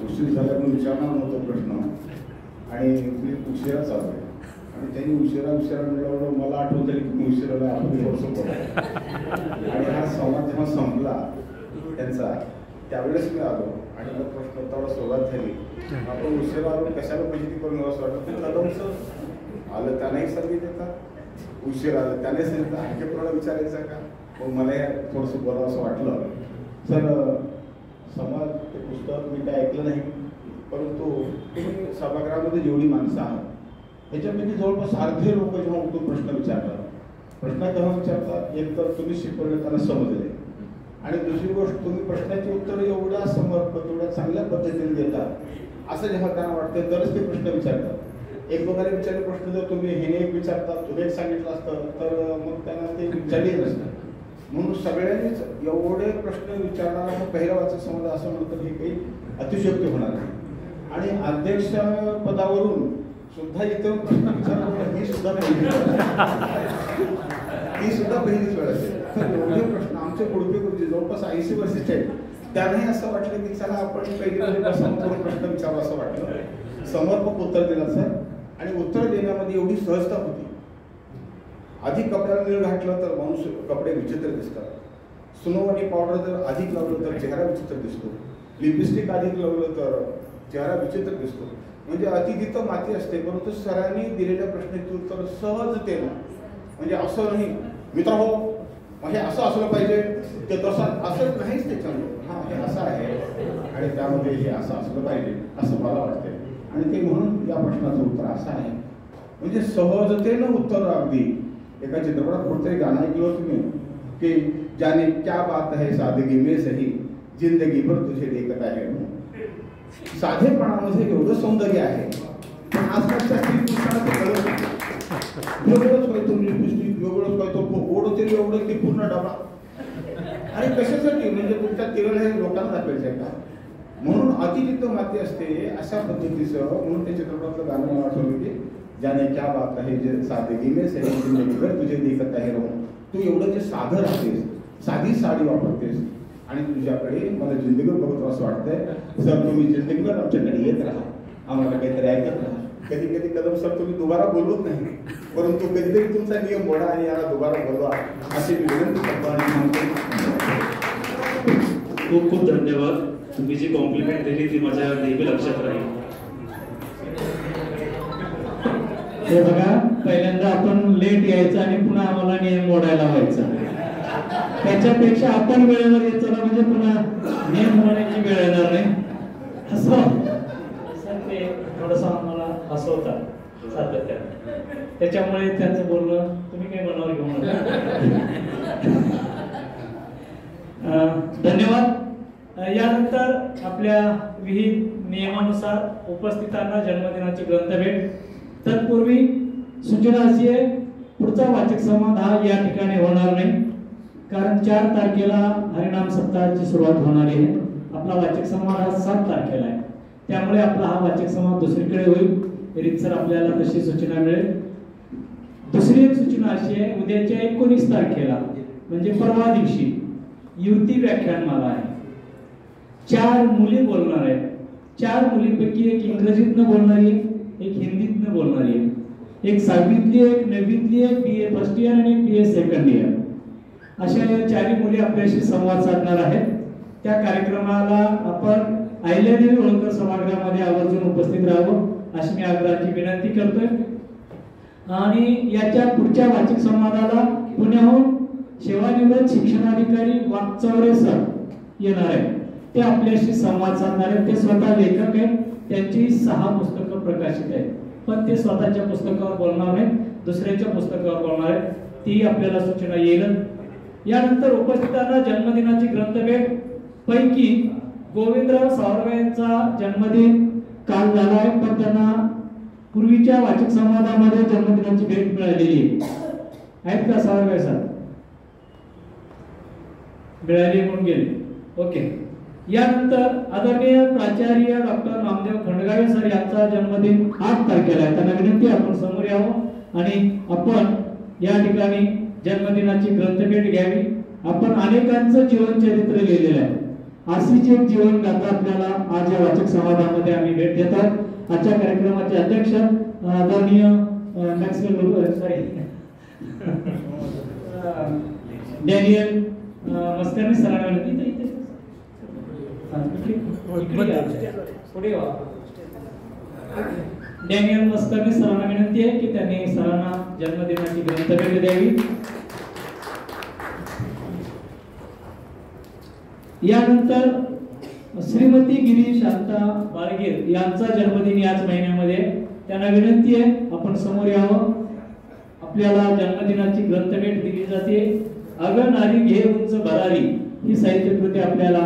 उशीर झाल्यामुळे विचारणार नव्हता प्रश्न आणि मी उशिरा चालू आहे आणि त्यांनी उशिरा म्हणल्यावर मला आठवण झाली की मी उशिराला आपण थोडंसं बोलतो आणि हा संवाद जेव्हा संपला त्यांचा त्यावेळेस मी आलो आणि मग प्रश्न उत्तराला सुरुवात झाली. आपण उशिरा आलो कशाला फजिती करून असं वाटतं. कदमचं आलं त्यालाही संधी देतात, उशीर आलं त्याने सांगितलं आणखी कोणाला विचारायचं का. मग मला थोडंसं बोलावं असं वाटलं. सर समाज ते पुस्तक मी काय ऐकलं नाही, परंतु तुम्ही सभागृहामध्ये जेवढी माणसं आहात ह्याच्यापैकी जवळपास अर्धे लोक जेव्हा उठून प्रश्न विचारतात, प्रश्न केव्हा विचारतात, एक तर तुम्ही शिकवलं त्यांना समजले आणि दुसरी गोष्ट तुम्ही प्रश्नाची उत्तर एवढ्या समर्पक एवढ्या चांगल्या पद्धतीने देतात असं जेव्हा त्यांना वाटतं तरच ते प्रश्न विचारतात. एक दोघांनी विचारले प्रश्न जर तुम्ही हे एक विचारतात तुम्ही एक सांगितलं असतं तर मग त्यांना ते विचारले नसतं. म्हणून सगळ्यांनीच एवढे प्रश्न विचारणारा मग पहिल्यावाचा समाज असं म्हणतं हे काही अतिशयोक्ती होणार नाही. आणि अध्यक्ष पदावरून सुद्धा इतर प्रश्न विचारणार ही सुद्धा पहिलीच वेळ असेल. तर एवढे प्रश्न आमचे पुढचे गुरुजी जवळपास 80 वर्षाचे आहेत, त्यांनाही असं वाटलं की चला आपण पहिली प्रश्न विचारावं असं वाटलं. समर्पक उत्तर दिलं सर आणि उत्तर देण्यामध्ये एवढी सहजता होती. अधिक कपड्याला नीळ घातलं तर माणूस कपडे विचित्र दिसतात, स्नो आणि पावडर जर अधिक लावलं तर चेहरा विचित्र दिसतो, लिपस्टिक अधिक लावलं तर चेहरा विचित्र दिसतो. म्हणजे अति तिथं माती असते. परंतु सरांनी दिलेल्या प्रश्नाचे उत्तर सहजतेनं, म्हणजे असं नाही मित्र हो हे असं असलं पाहिजे ते तसं असं नाहीच त्याच्यामध्ये, हां हे असं आहे आणि त्यामध्ये हे असं असलं पाहिजे असं मला वाटतंय. आणि ते म्हणून या प्रश्नाचं उत्तर असं आहे, म्हणजे सहजतेनं उत्तर. अगदी एका चित्रपटात कुठतरी गाणं ऐकलं तुम्ही की जाने क्या बात है सादगी में सही जिंदगी भर तुझे देखत आहे. साधेपणामध्ये एवढं सौंदर्य आहे, पण आजकालच्या स्त्री पुरुषांना ते कळत नाही. वेगळंच काय तो लिपस्टिक, वेगळंच काय तो गोड तेल, एवढं ते पूर्ण डबा. आणि कशासाठी, म्हणजे तुमच्या तेल हे लोकांना दाखवायचं आहे का. म्हणून अतिरिक्त माती असते अशा पद्धतीचं. म्हणून त्या चित्रपटातलं गाणं मला आठवलं की जाने क्या बात आहे जे सादगी में सही जिंदगी भर तुझे देखत आहे. तू एवढं जे साधं राहतेस, साधी साडी वापरतेस आणि तुझ्याकडे मला जिंदगीवर बघत असं वाटतंय. सर तुम्ही जिंदगीवर आमच्याकडे येत राहा, आम्हाला काहीतरी ऐकत राहा. कधी कधी कदम सर तुम्ही दुबारा बोलवत नाही, परंतु कधीतरी तुमचा नियम मोडा आणि याला दुबारा बोलवा अशी विनंती करतो. आणि म्हणतो खूप खूप धन्यवाद. तुम्ही जी कॉम्प्लिमेंट दिली ती माझ्या नेहमी लक्षात राहील. हे बघा, पहिल्यांदा आपण लेट यायचं आणि पुन्हा आम्हाला नियम मोडायला व्हायचा. त्याच्यापेक्षा आपण वेळेवर यायचं ना, म्हणजे पुन्हा नियम मोडण्याची वेळ येणार नाही. असं ते थोडंसं आम्हाला हसवतात सातत्याने, त्याच्यामुळे त्यांचं बोलणं तुम्ही काही मनावर घेऊ नका. धन्यवाद. यानंतर आपल्या विहित नियमानुसार उपस्थितांना जन्मदिनाची ग्रंथभेट. तत्पूर्वी सूचना अशी आहे, पुढचा वाचक संवाद हा या ठिकाणी होणार नाही, कारण 4 तारखेला हरिनाम सप्ताहाची सुरुवात होणार आहे. आपला वाचक संवाद हा 7 तारखेला आहे, त्यामुळे आपला हा वाचक संवाद दुसरीकडे होईल. रीतसर आपल्याला तशी सूचना मिळेल. दुसरी एक सूचना अशी आहे, उद्याच्या 19 तारखेला म्हणजे परवा दिवशी युवती व्याख्यानमाला आहे. 4 मुली बोलणार आहेत. 4 मुलींपैकी एक इंग्रजीतनं बोलणारी आहे, एक हिंदीतनं बोलणारी आहे, एक 6वीतली, एक 9वीतली, एक BA फर्स्ट इयर आणि एक BA सेकंड इयर. अशा या 4 मुली आपल्याशी संवाद साधणार आहेत. त्या कार्यक्रमाला आपण अहिल्यादेवी होळकर सभागृहामध्ये आवर्जून उपस्थित राहावं अशी मी आग्रहाची विनंती करतोय. आणि याच्या पुढच्या वाचिक संवादाला पुण्याहून सेवानिवृत्त शिक्षणाधिकारी वाकचौरे सर येणार आहेत. ते आपल्याशी संवाद साधणार आहेत. ते स्वतः लेखक आहेत. त्यांची 6 पुस्तकं प्रकाशित आहेत. पण ते स्वतःच्या पुस्तकावर बोलणार नाहीत, दुसऱ्याच्या पुस्तकावर बोलणार आहेत. ती आपल्याला सूचना येईल. यानंतर उपस्थितांना जन्मदिनाची ग्रंथभेट पैकी गोविंदराव सावरकर यांचा जन्मदिन काल झाला आहे, पण त्यांना पूर्वीच्या वाचिक संवादामध्ये जन्मदिनाची भेट मिळालेली आहेत का सावरकर सर? मिळाली म्हणून गेले. ओके. यानंतर आदरणीय प्राचार्य डॉक्टर नामदेव खंडगावे सर यांचा जन्मदिन 8 तारखेला आहे. त्यांना विनंती आपण समोर यावं आणि आपण या ठिकाणी जन्मदिनाची ग्रंथभेट घ्यावी. आपण अनेकांचं जीवनचरित्र लिहिलेलं आहे. अशीच एक जीवनगाथा आपल्याला आज या वाचक संवादामध्ये आम्ही भेट देत आहोत. आजच्या कार्यक्रमाचे अध्यक्ष आदरणीय डॅनियल मस्करनी सरांना विनंती. डॅनियल मस्करनी सरांना विनंती आहे की त्यांनी सरांना जन्मदिनाची ग्रंथभेट द्यावी. यानंतर श्रीमती गिरी शांता बाळगीर यांचा जन्मदिन याच महिन्यामध्ये. त्यांना विनंती आहे आपण समोर यावं. आपल्याला जन्मदिनाची ग्रंथभेट दिली जाते. अगं नारी घे उंच भरारी ही साहित्यकृती आपल्याला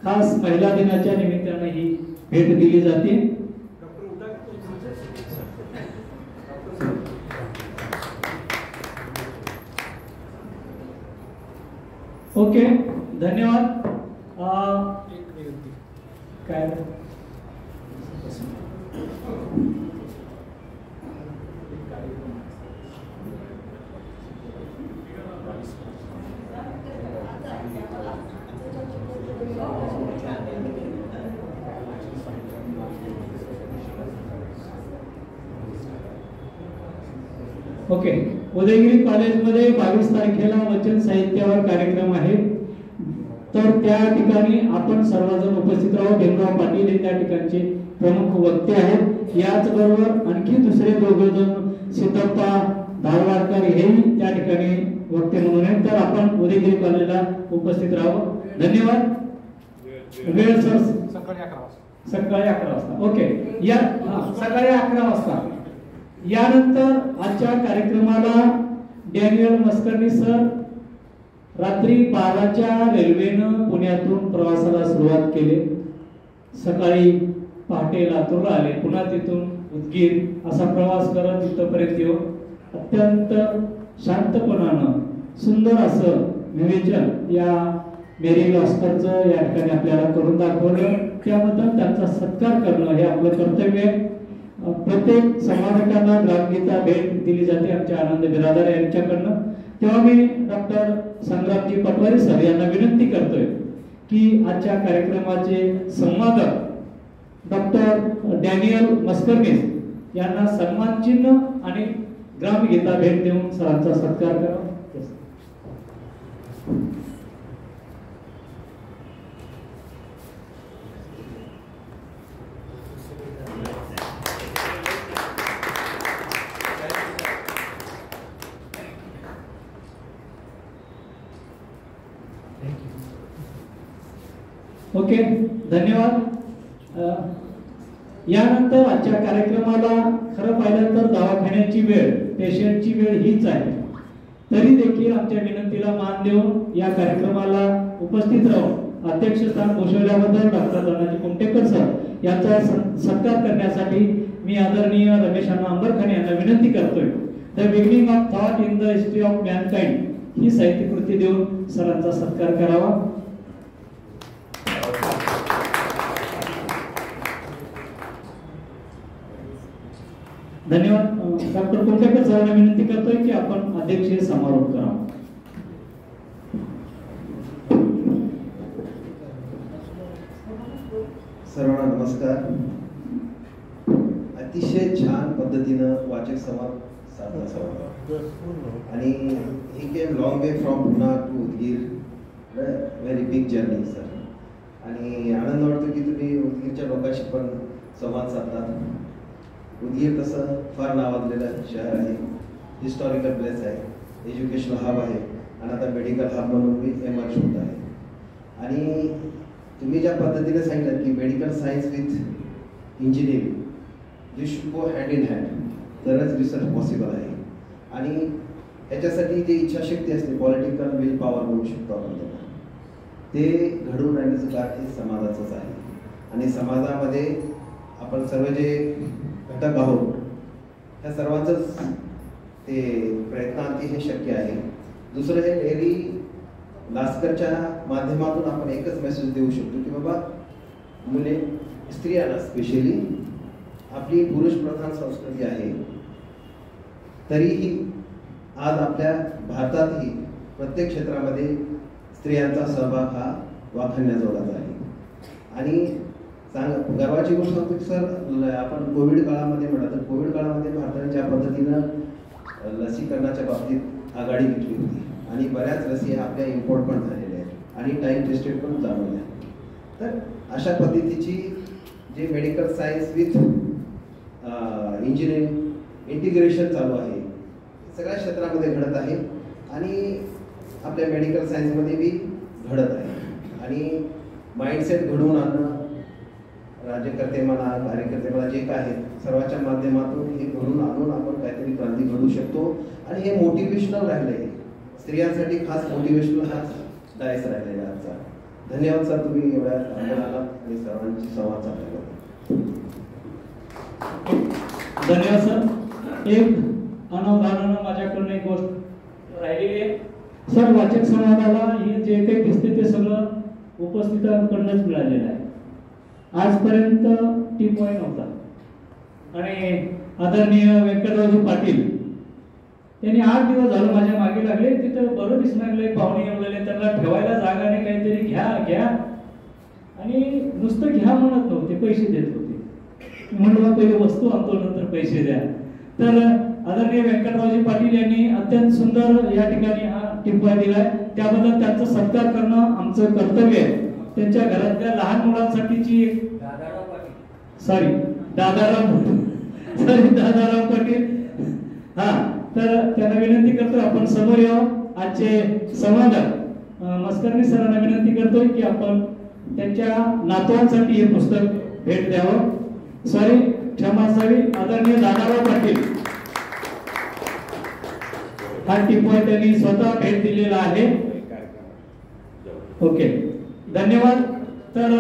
खास महिला दिनाच्या निमित्ताने ही भेट दिली जाते. ओके, धन्यवाद. काय ओके. उदयगिरी कॉलेजमध्ये 22 तारखेला वचन साहित्यावर कार्यक्रम आहे, तर त्या ठिकाणी आपण सर्वजण उपस्थित राहू. भीमराव पाटील हे त्या ठिकाणचे प्रमुख वक्ते आहेत. याचबरोबर आणखी दुसरे 2 जण सीतप्पा धारवाडकर हेही त्या ठिकाणी वक्ते म्हणून आहेत. तर आपण उदयगिरी कॉलेजला उपस्थित राहू. धन्यवाद. वेळ सर सकाळी 11 वाजता. ओके. या सकाळी 11 वाजता. यानंतर आजच्या कार्यक्रमाला डॅनियल मस्करनी सर रात्री 12च्या रेल्वेनं पुण्यातून प्रवासाला सुरुवात केली. सकाळी पहाटे लातूरला आले, पुन्हा तिथून उदगीर असा प्रवास करत इथपर्यंत येऊन अत्यंत शांतपणानं सुंदर असं विवेचन या मेरी लॉस्करचं या ठिकाणी आपल्याला करून दाखवलं. त्याबद्दल त्यांचा सत्कार करणं हे आपलं कर्तव्य आहे. प्रत्येक संवादकांना ग्रामगीता भेट दिली जाते आमच्या आनंद बिरादर यांच्याकडनं. तेव्हा मी डॉक्टर संग्रामजी पटवारी सर यांना विनंती करतोय की आजच्या कार्यक्रमाचे संवादक डॉक्टर डॅनियल मस्करनीस यांना सन्मान चिन्ह आणि ग्रामगीता भेट देऊन सरांचा सत्कार करावा. ओके, धन्यवाद. यानंतर आजच्या कार्यक्रमाला खरं पाहिलं तर दवाखान्याची वेळ, पेशंटची वेळ हीच आहे. तरी देखील आमच्या विनंतीला मान देऊन या कार्यक्रमाला उपस्थित राहून अध्यक्षस्थान भूषवल्याबद्दल डॉक्टर धनाजी कुमटेकर सर यांचा सत्कार करण्यासाठी मी आदरणीय रमेश अंबरखाने यांना विनंती करतोय. The beginning of thought in the history of mankind ही साहित्यकृती देऊन सरांचा सत्कार करावा. धन्यवाद. डॉक्टर कुमटेकर सरांना विनंती करतोय की आपण अध्यक्षीय समारोप करावा. सर्वांना नमस्कार. अतिशय छान पद्धतीनं वाचक संवाद साधला सर आणि he came long way from Pune to Udgir, very big journey sir. आणि आनंद वाटतो की तुम्ही उदगीरच्या लोकांशी पण संवाद साधतात. उदगीर तसं फार नावाजलेलं शहर आहे, हिस्टॉरिकल प्लेस आहे, एज्युकेशनल हब आहे आणि आता मेडिकल हब म्हणून मी एमर्ज होत आहे. आणि तुम्ही ज्या पद्धतीने सांगितलं की medical science with engineering this should go hand in hand, तरच रिसर्च पॉसिबल आहे. आणि ह्याच्यासाठी जी इच्छाशक्ती असते, पॉलिटिकल विल पॉवर म्हणू शकतो आपण त्यांना, ते घडवून आणण्याचं कार्य हे समाजाचंच आहे. आणि समाजामध्ये आपण सर्व जे घटक आहोत ह्या सर्वांचंच ते प्रयत्नांती हे शक्य आहे. दुसरं हे लेरी लास्करच्या माध्यमातून आपण एकच मेसेज देऊ शकतो की बाबा मुले, स्त्रियांना स्पेशली, आपली पुरुष प्रधान संस्कृती आहे, तरीही आज आपल्या भारतातही प्रत्येक क्षेत्रामध्ये स्त्रियांचा सहभाग हा वाखाणण्याजोगाचा आहे. आणि गर्वाची गोष्ट सांगतो की सर, आपण कोविड काळामध्ये म्हटलं तर कोविड काळामध्ये भारताने ज्या पद्धतीनं लसीकरणाच्या बाबतीत आघाडी घेतली होती आणि बऱ्याच लसी आपल्या इम्पोर्ट पण झालेल्या आहेत आणि टाईम टेस्टेड पण जाणवल्या. तर अशा पद्धतीची जे medical science with engineering integration चालू आहे सगळ्या क्षेत्रामध्ये घडत आहे आणि आपल्या मेडिकल सायन्समध्ये बी घडत आहे. आणि माइंडसेट घडवून आणणं, राज्यकर्ते म्हणा, कार्यकर्ते म्हणा, जे काय आहेत सर्वांच्या माध्यमातून हे घडून आणून आपण काहीतरी क्रांती घडवू शकतो. आणि हे मोटिवेशनल राहिलं आहे स्त्रियांसाठी, खास मोटिवेशनल हाच डायस राहिलेला आजचा. धन्यवाद सर, तुम्ही एवढ्या आला आणि सर्वांची संवाद साधला. धन्यवाद सर. एक अनवधानानं माझ्याकडून एक गोष्ट राहिलेली आहे सर. वाचक संवादाला हे जे काही दिसते ते सगळं उपस्थितांकडूनच मिळालेलं आहे. आजपर्यंत टीम पॉईंट नव्हता आणि आदरणीय व्यंकटरावजी पाटील त्यांनी 8 दिवस झालं माझ्या मागे लागले. तिथं बरं दिसून लागले, पाहुणे येऊन त्यांना ठेवायला जागा नाही, काहीतरी घ्या घ्या आणि नुसतं घ्या म्हणत नव्हते, पैसे देत होते. म्हणलं पहिले वस्तू आणतो नंतर पैसे द्या. तर आदरणीय व्यंकटरावजी पाटील यांनी अत्यंत सुंदर या ठिकाणी हा टिप्पा दिलाय, त्याबद्दल त्यांचा सत्कार करणं आमचं कर्तव्य आहे. त्यांच्या घरातल्या लहान मुलांसाठीची दादाराव पाटील हा, तर त्यांना विनंती करतोय आपण समोर यावं. आजचे संवादक मस्करणी सरांना विनंती करतोय की आपण त्यांच्या नातवांसाठी हे पुस्तक भेट द्यावं. क्षमा असावी. आदरणीय दादाराव पाटील हा टिप्पा त्यांनी स्वतः भेट दिलेला आहे. ओके, धन्यवाद. तर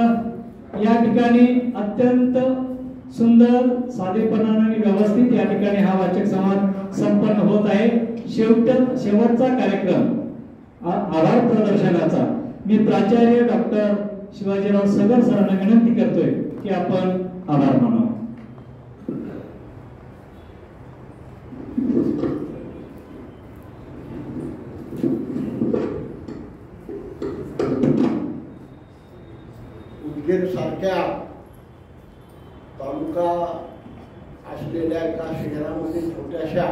या ठिकाणी अत्यंत सुंदर, साधेपणाने आणि व्यवस्थित या ठिकाणी हा वाचक संवाद संपन्न होत आहे. शेवटचा कार्यक्रम आभार प्रदर्शनाचा मी प्राचार्य डॉक्टर शिवाजीराव सगर सरांना विनंती करतोय की आपण आभार मानावा. उदगीर सारख्या तालुका असलेल्या एका शहरामध्ये छोट्याशा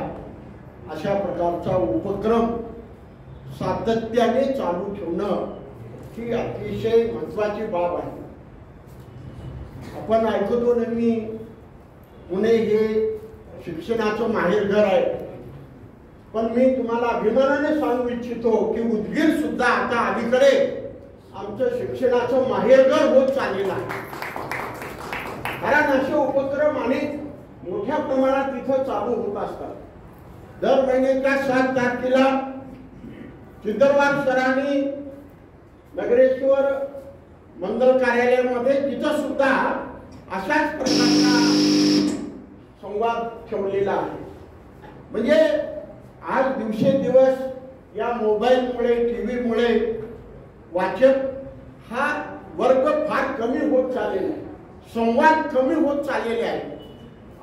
अशा प्रकारचा उपक्रम सातत्याने चालू ठेवणं ही अतिशय महत्वाची बाब आहे. आपण ऐकतो नेहमी पुणे हे शिक्षणाचं माहेरघर आहे, पण मी तुम्हाला अभिमानाने सांगू इच्छितो की उदगीर सुद्धा आता अलीकडे आमचं शिक्षणाचं माहेरघर होत चाललेलं आहे. कारण असे उपक्रम अनेक मोठ्या प्रमाणात तिथं चालू होत असतात. दर महिन्याच्या 7 तारखेला चिंदरवार सरांनी नगरेश्वर मंगल कार्यालयामध्ये तिथं सुद्धा अशाच प्रकारचा संवाद ठेवलेला आहे. म्हणजे आज दिवसेंदिवस या मोबाईलमुळे, टीव्हीमुळे वाचक हा वर्ग फार कमी होत चाललेला आहे, संवाद कमी होत चाललेले आहे.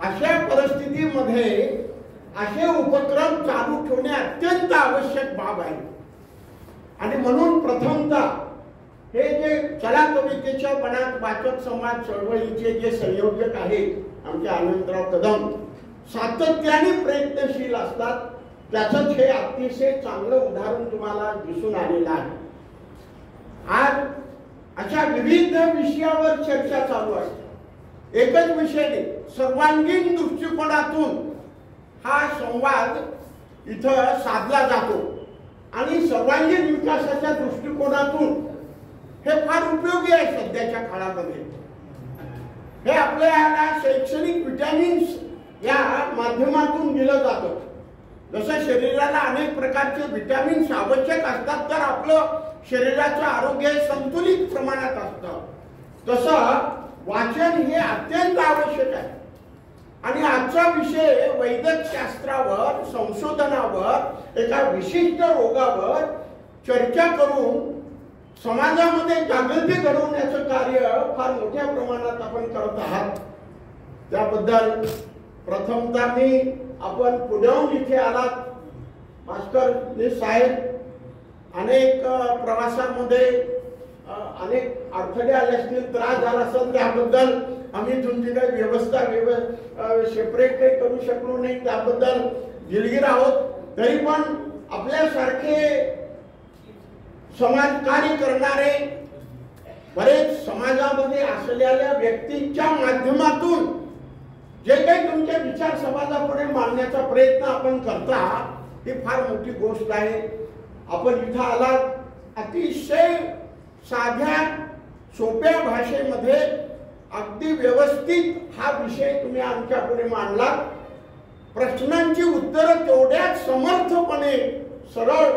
अशा परिस्थितीमध्ये असे उपक्रम चालू ठेवणे अत्यंत आवश्यक बाब आहे. आणि म्हणून प्रथमतः हे जे चला कवितेच्या बनात वाचक समाज चळवळीचे जे संयोजक आहेत आमचे आनंदराव कदम सातत्याने प्रयत्नशील असतात, त्याचंच हे अतिशय चांगलं उदाहरण तुम्हाला दिसून आलेलं आहे. आज अशा विविध विषयावर चर्चा चालू असते. एकच विषय नाही, सर्वांगीण दृष्टिकोनातून हा संवाद इथं साधला जातो आणि सर्वांगीण विकासाच्या दृष्टिकोनातून हे फार उपयोगी आहे सध्याच्या काळामध्ये. हे आपल्याला शैक्षणिक विटॅमिन्स या माध्यमातून दिलं जातं. जसं शरीराला अनेक प्रकारचे विटॅमिन्स आवश्यक असतात तर आपलं शरीराचं आरोग्य संतुलित प्रमाणात असतं, तसं वाचन हे अत्यंत आवश्यक आहे. आणि आजचा विषय वैद्यकशास्त्रावर, संशोधनावर, एका विशिष्ट रोगावर चर्चा करून समाजामध्ये जागृती घडवण्याचं कार्य फार मोठ्या प्रमाणात आपण करत आहात. त्याबद्दल प्रथमतः मी आपण पुण्याहून इथे आलात भास्कर साहेब, अनेक प्रवासामध्ये अनेक अडथळे आले असतील, त्रास झाला असेल, त्याबद्दल आम्ही तुमची काही व्यवस्था सेपरेट काही करू शकलो नाही, त्याबद्दल दिलगीर आहोत. तरी पण आपल्यासारखे समाजकार्य करणारे बरेच समाजामध्ये असलेल्या व्यक्तींच्या माध्यमातून जे काही तुमचे विचार समाजापुढे मांडण्याचा प्रयत्न आपण करता ही फार मोठी गोष्ट आहे. आपण इथं आलात, अतिशय साध्या सोप्या भाषेमध्ये अगदी व्यवस्थित हा विषय तुम्ही आमच्या पुढे मांडला. प्रश्नांची उत्तरं तेवढ्याच समर्थपणे सरळ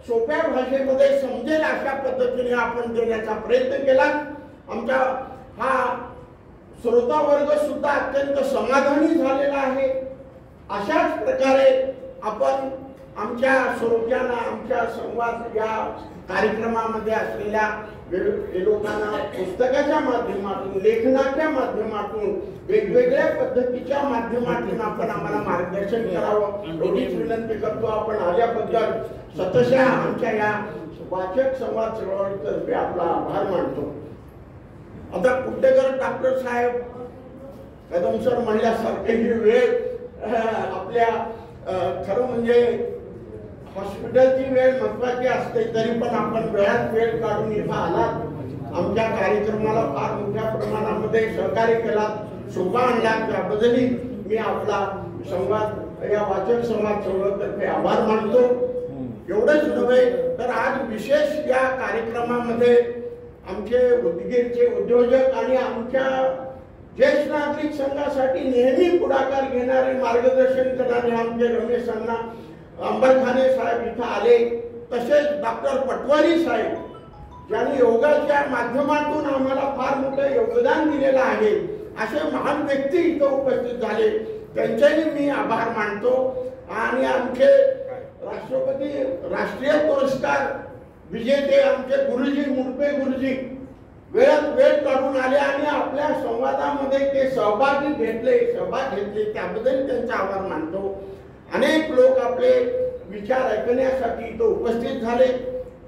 सोप्या भाषेमध्ये समजेल अशा पद्धतीने आपण देण्याचा प्रयत्न केला. आमचा हा श्रोता वर्ग सुद्धा अत्यंत समाधानी झालेला आहे. अशाच प्रकारे आपण आमच्या श्रोत्यांना आमच्या संवाद या कार्यक्रमामध्ये असलेल्या लोकांना पुस्तकाच्या माध्यमातून, लेखनाच्या माध्यमातून, वेगवेगळ्या पद्धतीच्या माध्यमातून आपण आम्हाला मार्गदर्शन करावं एवढीच विनंती करतो. आपण आल्याबद्दल सतशः आमच्या या वाचक संवाद चळवळीतर्फे आपला आभार मानतो. आता कुट्टेकर डॉक्टर साहेब कदम सर म्हणल्यासारखे ही वेळ आपल्या खरं म्हणजे हॉस्पिटलची वेळ महत्वाची असते, तरी पण आपण वेळात वेळ काढून इथं आलात, आमच्या कार्यक्रमाला फार मोठ्या प्रमाणामध्ये सहकार्य केलात, शोभा आणलात, त्याबद्दलही मी आपला संवाद या वाचक संवाद चळवळीतर्फे आभार मानतो. एवढंच नव्हे तर आज विशेष या कार्यक्रमामध्ये आमचे उदगीरचे उद्योजक आणि आमच्या ज्येष्ठ नागरिक संघासाठी नेहमी पुढाकार घेणारे, मार्गदर्शन करणारे आमचे रमेश अण्णा अंबरखाने साहेब इथं आले. तसेच डॉक्टर पटवारी साहेब ज्यांनी योगाच्या माध्यमातून आम्हाला फार मोठं योगदान दिलेलं आहे, असे महान व्यक्ती इथं उपस्थित झाले, त्यांचेही मी आभार मानतो. आणि आमचे राष्ट्रपती राष्ट्रीय पुरस्कार विजेते आमचे गुरुजी मुडपे गुरुजी वेळात वेळ काढून आले आणि आपल्या संवादामध्ये ते सहभाग घेतले, त्याबद्दल त्यांचा आभार मानतो. अनेक लोक आपले विचार ऐकण्यासाठी इथं उपस्थित झाले.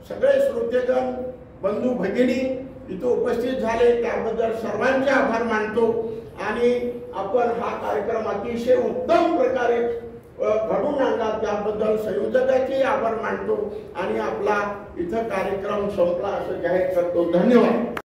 सगळे श्रोतेगण, बंधू भगिनी इथं उपस्थित झाले, त्याबद्दल सर्वांचे आभार मानतो. आणि आपण हा कार्यक्रम अतिशय उत्तम प्रकारे घडून आणला, त्याबद्दल संयोजकाचे आभार मानतो आणि आपला इथं कार्यक्रम संपला असं जाहीर करतो. धन्यवाद.